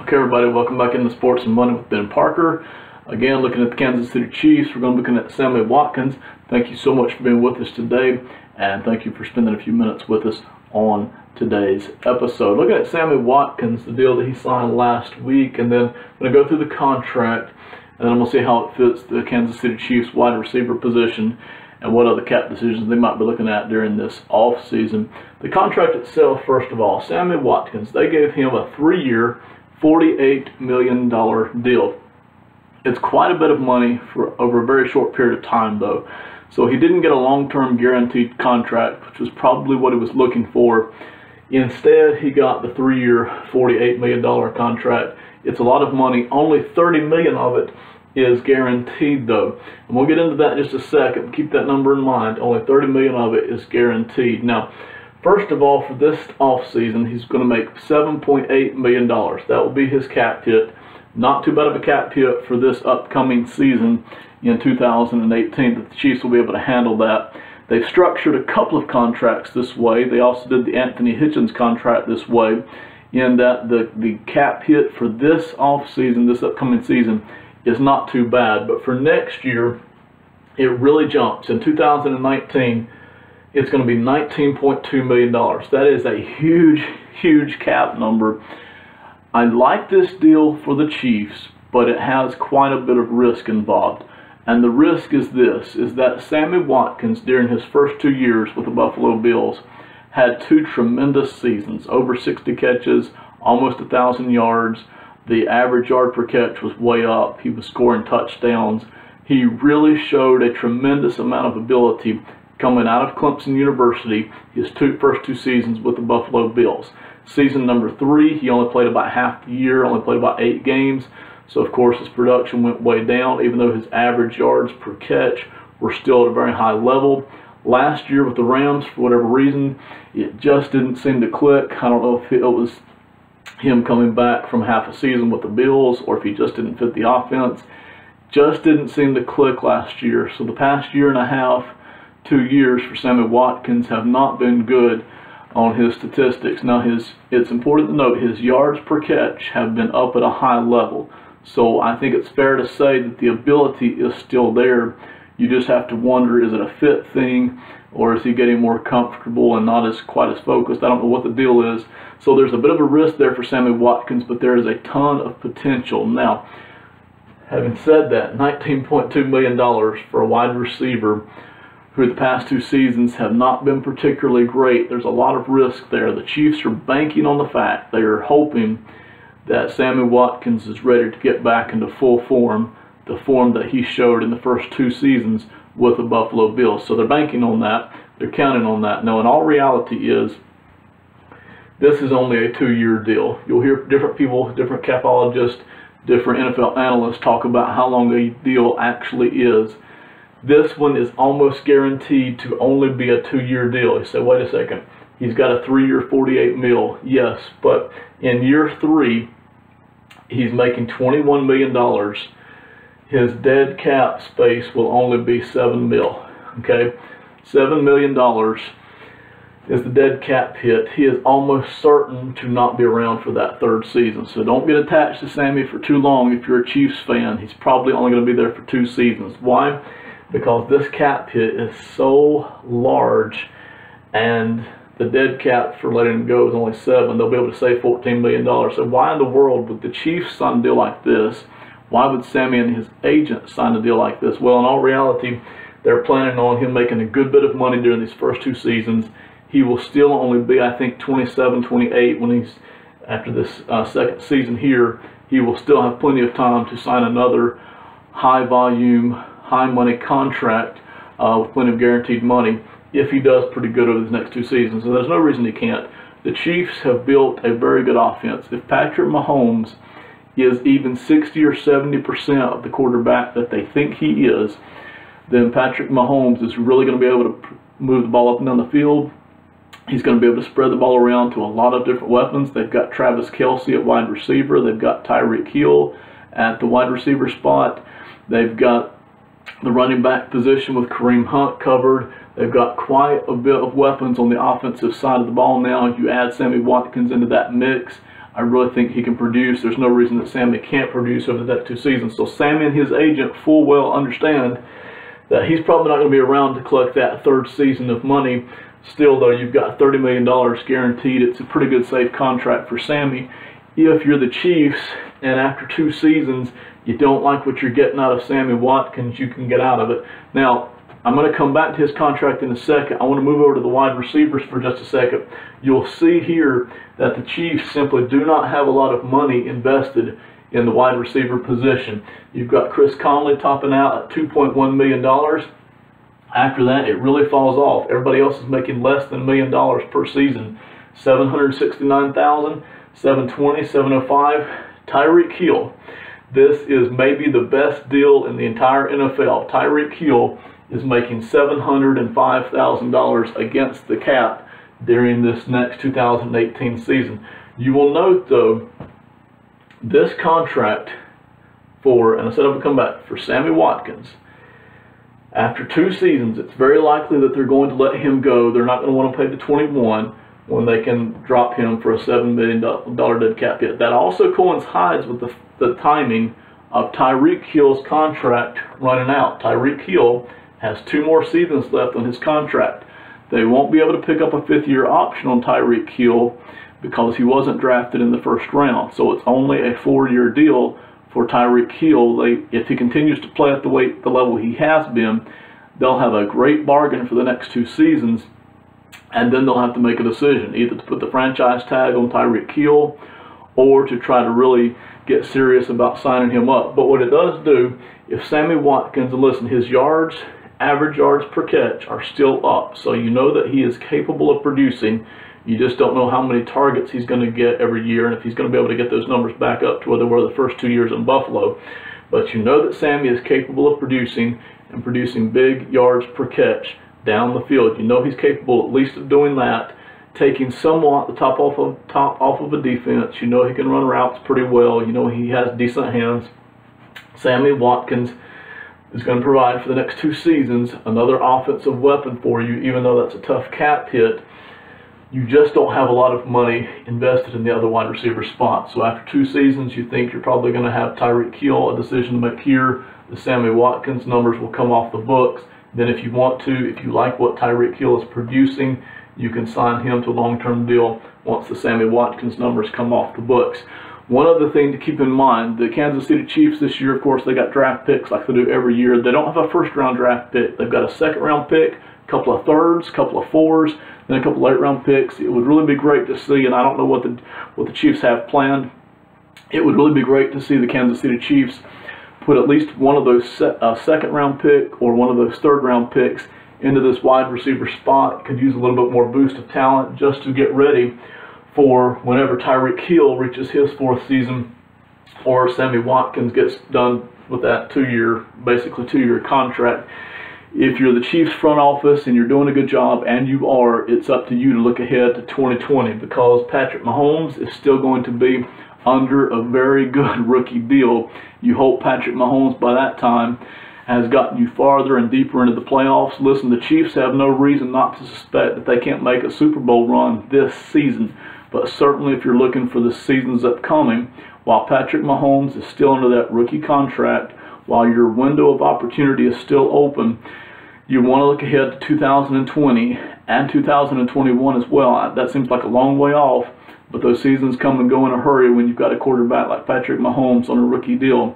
Okay, everybody, welcome back into Sports and Money with Ben Parker. Again, looking at the Kansas City Chiefs. We're going to be looking at Sammy Watkins. Thank you so much for being with us today, and thank you for spending a few minutes with us on today's episode. Looking at Sammy Watkins, the deal that he signed last week, and then I'm going to go through the contract, and then I'm going to see how it fits the Kansas City Chiefs wide receiver position and what other cap decisions they might be looking at during this off season. The contract itself, first of all, Sammy Watkins, they gave him a 3-year, $48 million deal. It's quite a bit of money for over a very short period of time, though. So he didn't get a long-term guaranteed contract, which was probably what he was looking for. Instead, he got the 3-year, $48 million contract. It's a lot of money. Only $30 million of it is guaranteed, though. And we'll get into that in just a second. Keep that number in mind. Only $30 million of it is guaranteed. Now, first of all, for this offseason, he's going to make $7.8 million. That will be his cap hit. Not too bad of a cap hit for this upcoming season in 2018, that the Chiefs will be able to handle that. They've structured a couple of contracts this way. They also did the Anthony Hitchens contract this way, in that the cap hit for this offseason, this upcoming season, is not too bad. But for next year, it really jumps. In 2019, it's going to be $19.2 million. That is a huge, huge cap number. I like this deal for the Chiefs, but it has quite a bit of risk involved. And the risk is this, is that Sammy Watkins, during his first 2 years with the Buffalo Bills, had 2 tremendous seasons. Over 60 catches, almost 1,000 yards. The average yard per catch was way up. He was scoring touchdowns. He really showed a tremendous amount of ability coming out of Clemson University, his first 2 seasons with the Buffalo Bills. Season number 3, he only played about half the year, only played about 8 games. So, of course, his production went way down, even though his average yards per catch were still at a very high level. Last year with the Rams, for whatever reason, it just didn't seem to click. I don't know if it was him coming back from half a season with the Bills, or if he just didn't fit the offense. Just didn't seem to click last year. So the past year and a half, 2 years for Sammy Watkins have not been good on his statistics. Now, it's important to note his yards per catch have been up at a high level. So I think it's fair to say that the ability is still there. You just have to wonder, is it a fit thing, or is he getting more comfortable and not quite as focused? I don't know what the deal is. So there's a bit of a risk there for Sammy Watkins, but there is a ton of potential. Now, having said that, $19.2 million for a wide receiver who the past 2 seasons have not been particularly great, there's a lot of risk there. The Chiefs are banking on the fact, they are hoping that Sammy Watkins is ready to get back into full form, the form that he showed in the first 2 seasons with the Buffalo Bills. So they're banking on that. They're counting on that. Now, in all reality is, this is only a 2-year deal. You'll hear different people, different capologists, different NFL analysts talk about how long a deal actually is. This one is almost guaranteed to only be a 2-year deal. You say, wait a second, he's got a 3-year $48 million. Yes, but in year 3, he's making $21 million. His dead cap space will only be $7 million. Okay, $7 million is the dead cap hit. He is almost certain to not be around for that 3rd season. So don't get attached to Sammy for too long. If you're a Chiefs fan, he's probably only going to be there for 2 seasons. Why? Because this cap hit is so large, and the dead cap for letting him go is only 7. They'll be able to save $14 million. So why in the world would the Chiefs sign a deal like this? Why would Sammy and his agent sign a deal like this? Well, in all reality, they're planning on him making a good bit of money during these first 2 seasons. He will still only be, I think, 27, 28 when he's, after this 2nd season here. He will still have plenty of time to sign another high volume, high money contract with plenty of guaranteed money if he does pretty good over his next 2 seasons. So there's no reason he can't. The Chiefs have built a very good offense. If Patrick Mahomes is even 60 or 70% of the quarterback that they think he is, then Patrick Mahomes is really going to be able to move the ball up and down the field. He's going to be able to spread the ball around to a lot of different weapons. They've got Travis Kelce at wide receiver. They've got Tyreek Hill at the wide receiver spot. They've got the running back position with Kareem Hunt covered. They've got quite a bit of weapons on the offensive side of the ball now. You add Sammy Watkins into that mix, I really think he can produce. There's no reason that Sammy can't produce over the next 2 seasons. So Sammy and his agent full well understand that he's probably not going to be around to collect that 3rd season of money. Still, though, you've got $30 million guaranteed. It's a pretty good safe contract for Sammy. If you're the Chiefs and after 2 seasons you don't like what you're getting out of Sammy Watkins, you can get out of it. Now, I'm going to come back to his contract in a second. I want to move over to the wide receivers for just a second. You'll see here that the Chiefs simply do not have a lot of money invested in the wide receiver position. You've got Chris Conley topping out at $2.1 million. After that, it really falls off. Everybody else is making less than $1 million per season. $769,000, $720,000, $705,000. Tyreek Hill. This is maybe the best deal in the entire NFL. Tyreek Hill is making $705,000 against the cap during this next 2018 season. You will note, though, this contract for, and I said I would come back, for Sammy Watkins, after 2 seasons, it's very likely that they're going to let him go. They're not going to want to pay the 21 when they can drop him for a $7 million dead cap hit. That also coincides with the timing of Tyreek Hill's contract running out. Tyreek Hill has 2 more seasons left on his contract. They won't be able to pick up a 5th-year option on Tyreek Hill because he wasn't drafted in the 1st round. So it's only a 4-year deal for Tyreek Hill. If he continues to play at the level he has been, they'll have a great bargain for the next 2 seasons, and then they'll have to make a decision, either to put the franchise tag on Tyreek Hill or to try to really get serious about signing him up. But what it does do, if Sammy Watkins, and listen, his average yards per catch are still up, so you know that he is capable of producing. You just don't know how many targets he's going to get every year and if he's going to be able to get those numbers back up to where they were the first 2 years in Buffalo. But you know that Sammy is capable of producing and producing big yards per catch down the field. You know he's capable at least of doing that, taking somewhat the top off of a defense. You know he can run routes pretty well. You know he has decent hands. Sammy Watkins is going to provide for the next 2 seasons another offensive weapon for you, even though that's a tough cap hit. You just don't have a lot of money invested in the other wide receiver spots. So after 2 seasons, you think you're probably going to have Tyreek Hill, a decision to make here. The Sammy Watkins numbers will come off the books. Then if you want to, if you like what Tyreek Hill is producing, you can sign him to a long-term deal once the Sammy Watkins numbers come off the books. One other thing to keep in mind, the Kansas City Chiefs this year, of course, they got draft picks like they do every year. They don't have a 1st-round draft pick. They've got a 2nd-round pick, a couple of 3rds, a couple of 4s, then a couple of 8th-round picks. It would really be great to see, and I don't know what the Chiefs have planned. It would really be great to see the Kansas City Chiefs put at least one of those 2nd-round pick or one of those 3rd-round picks into this wide receiver spot. Could use a little bit more boost of talent just to get ready for whenever Tyreek Hill reaches his 4th season or Sammy Watkins gets done with that basically 2-year contract. If you're the Chiefs front office and you're doing a good job, and you are, it's up to you to look ahead to 2020, because Patrick Mahomes is still going to be under a very good rookie deal. You hope Patrick Mahomes by that time has gotten you farther and deeper into the playoffs. Listen, the Chiefs have no reason not to suspect that they can't make a Super Bowl run this season. But certainly if you're looking for the seasons upcoming, while Patrick Mahomes is still under that rookie contract, while your window of opportunity is still open, you want to look ahead to 2020 and 2021 as well. That seems like a long way off, but those seasons come and go in a hurry when you've got a quarterback like Patrick Mahomes on a rookie deal.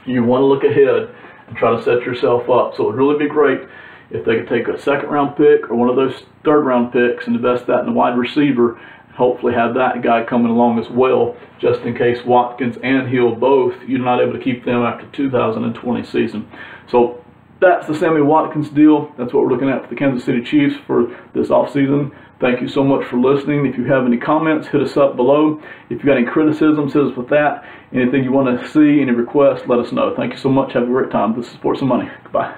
You want to look ahead and try to set yourself up. So it would really be great if they could take a 2nd-round pick or one of those 3rd-round picks and invest that in a wide receiver, and hopefully have that guy coming along as well, just in case Watkins and Hill both, you're not able to keep them after 2020 season. So that's the Sammy Watkins deal. That's what we're looking at for the Kansas City Chiefs for this offseason. Thank you so much for listening. If you have any comments, hit us up below. If you've got any criticisms, hit us with that. Anything you want to see, any requests, let us know. Thank you so much. Have a great time. This is Sports and Money. Goodbye.